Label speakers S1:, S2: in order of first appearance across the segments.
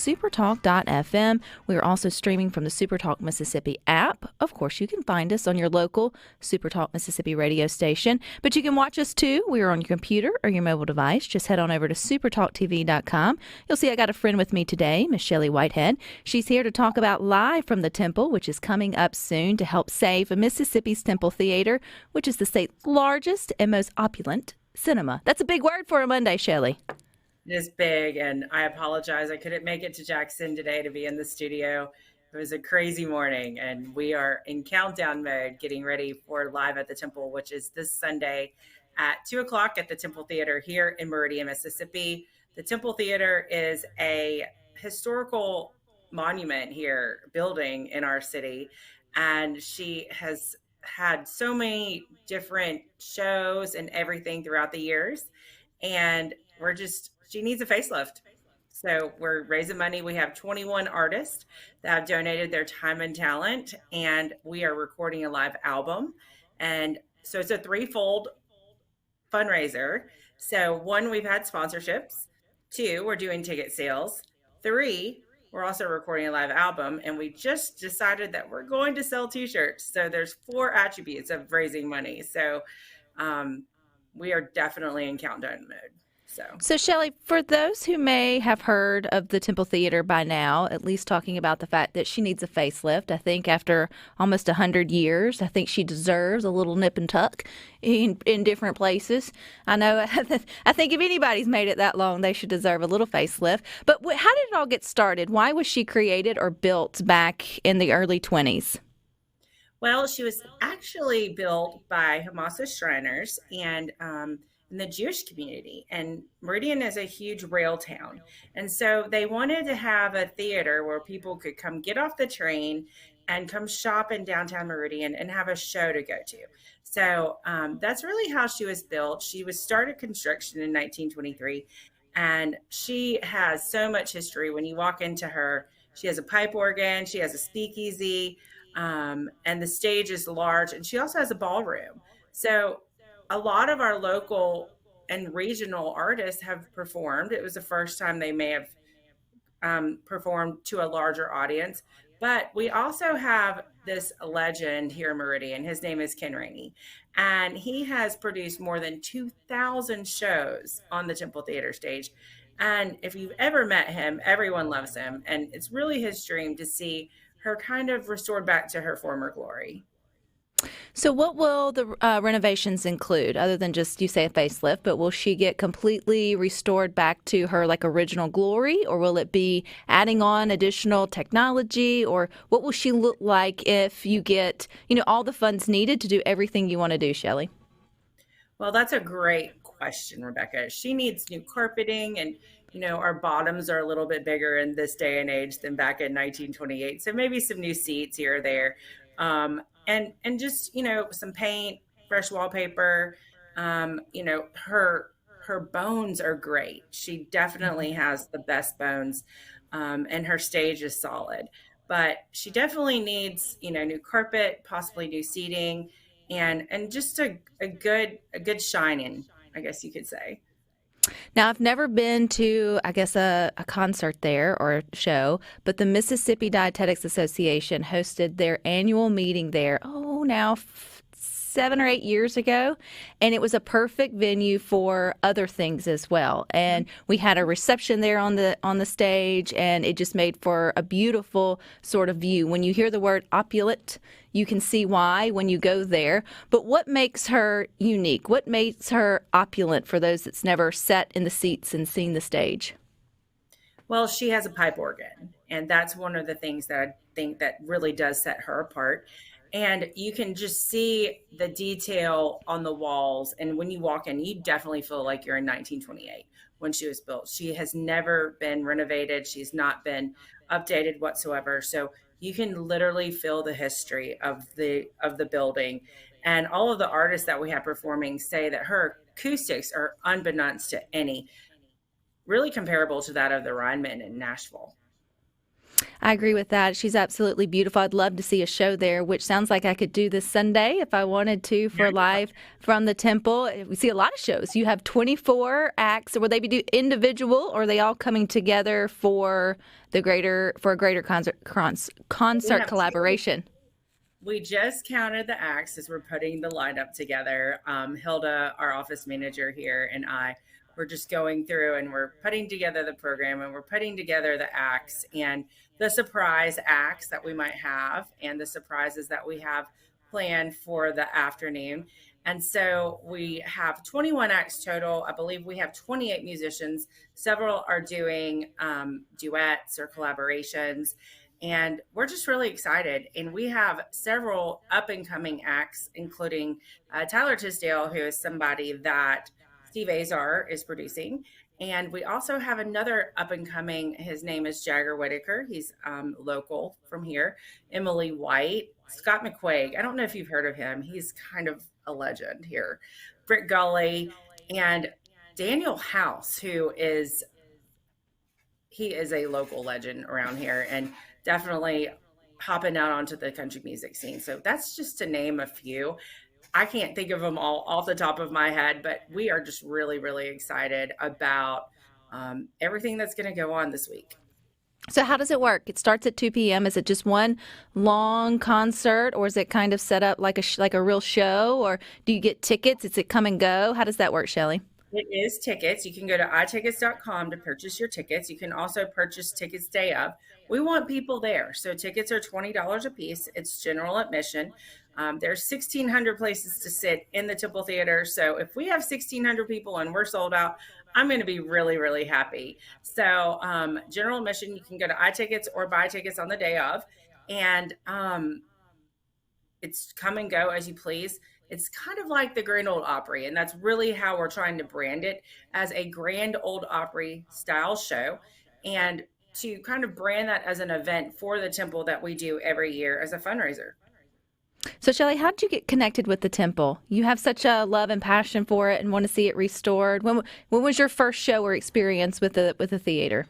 S1: SuperTalk.fm. We are also streaming from the SuperTalk Mississippi app. Of course, you can find us on your local SuperTalk Mississippi radio station, but you can watch us too. We are on your computer or your mobile device. Just head on over to supertalktv.com. You'll see I got a friend with me today, Miss Shelley Whitehead. She's here to talk about Live from the Temple, which is coming up soon to help save Mississippi's Temple Theater, which is the state's largest and most opulent cinema. That's a big word for a Monday, Shelley.
S2: It is big, and I apologize. I couldn't make it to Jackson today to be in the studio. It was a crazy morning, and we are in countdown mode getting ready for Live at the Temple, which is this Sunday at 2 o'clock at the Temple Theater here in Meridian, Mississippi. The Temple Theater is a historical monument here, building in our city, and she has had so many different shows and everything throughout the years, and she needs a facelift. So we're raising money. We have 21 artists that have donated their time and talent, and we are recording a live album. And so it's a threefold fundraiser. So 1, we've had sponsorships. 2, we're doing ticket sales. 3, we're also recording a live album, and we just decided that we're going to sell t-shirts. So there's 4 attributes of raising money. So we are definitely in countdown mode.
S1: So, Shelley, for those who may have heard of the Temple Theater by now, at least talking about the fact that she needs a facelift, I think after almost 100 years, I think she deserves a little nip and tuck in different places. I know, I think if anybody's made it that long, they should deserve a little facelift. But how did it all get started? Why was she created or built back in the early 20s?
S2: Well, she was actually built by Hamas's Shriners and in the Jewish community. And Meridian is a huge rail town. And so they wanted to have a theater where people could come get off the train and come shop in downtown Meridian and have a show to go to. So that's really how she was built. She was started construction in 1923, and she has so much history. When you walk into her, she has a pipe organ, she has a speakeasy, and the stage is large, and she also has a ballroom. So a lot of our local and regional artists have performed. It was the first time they may have performed to a larger audience. But we also have this legend here in Meridian. His name is Ken Rainey, and he has produced more than 2,000 shows on the Temple Theater stage. And if you've ever met him, everyone loves him. And it's really his dream to see her kind of restored back to her former glory.
S1: So what will the renovations include, other than just, you say, a facelift, but will she get completely restored back to her like original glory, or will it be adding on additional technology, or what will she look like if you get, all the funds needed to do everything you want to do, Shelley?
S2: Well, that's a great question, Rebecca. She needs new carpeting, and our bottoms are a little bit bigger in this day and age than back in 1928. So maybe some new seats here or there. And just, some paint, fresh wallpaper. Her bones are great. She definitely has the best bones, and her stage is solid. But she definitely needs, new carpet, possibly new seating, and just a good shine-in, I guess you could say.
S1: Now, I've never been to, I guess, a concert there or a show, but the Mississippi Dietetics Association hosted their annual meeting there, now 7 or 8 years ago, and it was a perfect venue for other things as well. And we had a reception there on the stage, and it just made for a beautiful sort of view. When you hear the word opulent, you can see why when you go there. But what makes her unique? What makes her opulent for those that's never sat in the seats and seen the stage?
S2: Well, she has a pipe organ, and that's one of the things that I think that really does set her apart. And you can just see the detail on the walls. And when you walk in, you definitely feel like you're in 1928 when she was built. She has never been renovated. She's not been updated whatsoever. So you can literally feel the history of the building. And all of the artists that we have performing say that her acoustics are unbeknownst to any, really comparable to that of the Rhineman in Nashville.
S1: I agree with that. She's absolutely beautiful. I'd love to see a show there, which sounds like I could do this Sunday if I wanted to
S2: There
S1: for
S2: you go.
S1: live from the temple. We see a lot of shows. You have 24 acts. Will they be individual, or are they all coming together for a greater
S2: We
S1: concert
S2: have two.
S1: collaboration?
S2: We just counted the acts as we're putting the lineup together. Hilda, our office manager here, and I, we're just going through and we're putting together the program and we're putting together the acts and the surprise acts that we might have and the surprises that we have planned for the afternoon. And so we have 21 acts total. I believe we have 28 musicians. Several are doing duets or collaborations, and we're just really excited. And we have several up and coming acts, including Tyler Tisdale, who is somebody that Steve Azar is producing. And we also have another up and coming. His name is Jagger Whitaker. He's local from here. Emily White, Scott McQuaig. I don't know if you've heard of him. He's kind of a legend here. Britt Gully and Daniel House, who is he is a local legend around here and definitely hopping out onto the country music scene. So that's just to name a few. I can't think of them all off the top of my head, but we are just really, really excited about everything that's going to go on this week.
S1: So how does it work? It starts at 2 p.m. Is it just one long concert, or is it kind of set up like a real show, or do you get tickets? Is it come and go? How does that work, Shelley?
S2: It is tickets. You can go to itickets.com to purchase your tickets. You can also purchase tickets day of. We want people there. So tickets are $20 a piece. It's general admission. There's 1,600 places to sit in the Temple Theater. So if we have 1,600 people and we're sold out, I'm going to be really, really happy. So general admission, you can go to iTickets or buy tickets on the day of. And it's come and go as you please. It's kind of like the Grand Old Opry, and that's really how we're trying to brand it, as a Grand Old Opry style show, and to kind of brand that as an event for the temple that we do every year as a fundraiser.
S1: So, Shelley, how did you get connected with the temple? You have such a love and passion for it and want to see it restored. When was your first show or experience with the theater?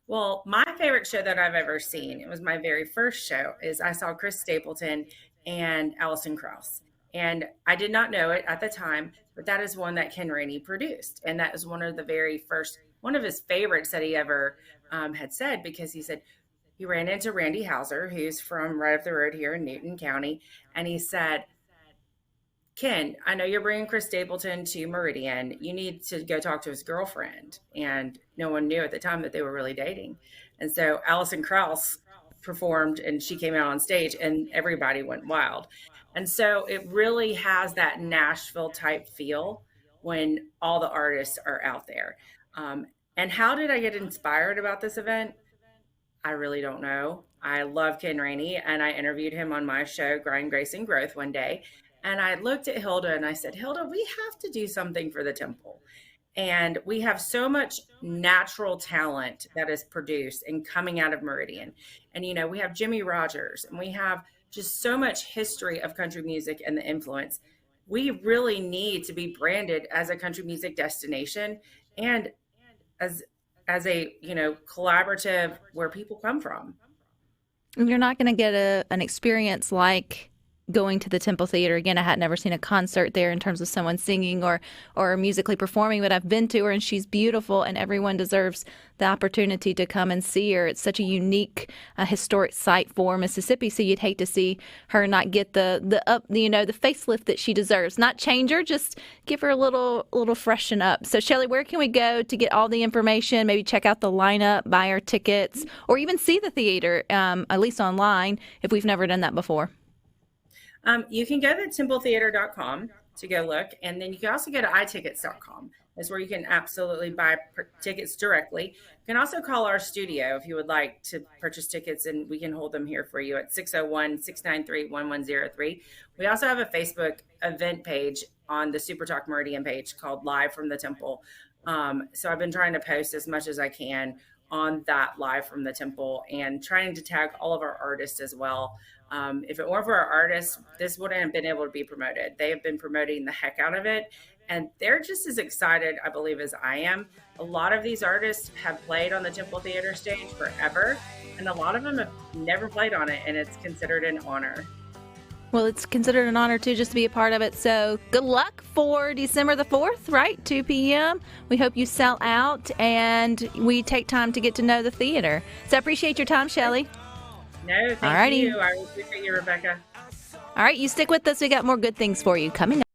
S2: Well, my favorite show that I've ever seen, it was my very first show, is I saw Chris Stapleton and Alison Krauss. And I did not know it at the time, but that is one that Ken Rainey produced. And that is one of the very first, one of his favorites that he ever had said, because he said he ran into Randy Hauser, who's from right up the road here in Newton County. And he said, Ken, I know you're bringing Chris Stapleton to Meridian. You need to go talk to his girlfriend. And no one knew at the time that they were really dating. And so Alison Krauss performed and she came out on stage and everybody went wild. And so it really has that Nashville type feel when all the artists are out there. And how did I get inspired about this event? I really don't know. I love Ken Rainey, and I interviewed him on my show, Grind, Grace, and Growth, one day. And I looked at Hilda and I said, Hilda, we have to do something for the temple. And we have so much natural talent that is produced and coming out of Meridian. And, you know, we have Jimmy Rogers and we have just so much history of country music and the influence. We really need to be branded as a country music destination and as a, you know, collaborative where people come from.
S1: You're not going to get an experience like going to the Temple Theater again. I had never seen a concert there in terms of someone singing or musically performing, but I've been to her and she's beautiful, and everyone deserves the opportunity to come and see her. It's such a unique historic site for Mississippi, so you'd hate to see her not get the facelift that she deserves. Not change her, just give her a little freshen up. So Shelley, where can we go to get all the information, maybe check out the lineup, buy our tickets, or even see the theater, at least online, if we've never done that before?
S2: You can go to templetheater.com to go look. And then you can also go to itickets.com. That's where you can absolutely buy tickets directly. You can also call our studio if you would like to purchase tickets, and we can hold them here for you at 601-693-1103. We also have a Facebook event page on the SuperTalk Meridian page called Live from the Temple. So I've been trying to post as much as I can on that Live from the Temple and trying to tag all of our artists as well. If it weren't for our artists, this wouldn't have been able to be promoted. They have been promoting the heck out of it. and they're just as excited, I believe, as I am. A lot of these artists have played on the Temple Theater stage forever, and a lot of them have never played on it, and it's considered an honor.
S1: Well, it's considered an honor, too, just to be a part of it. So good luck for December the 4th, right? 2 p.m. We hope you sell out, and we take time to get to know the theater. So I appreciate your time, Shelley.
S2: No, thank you. I appreciate you, Rebecca.
S1: All right, you stick with us. We got more good things for you coming up.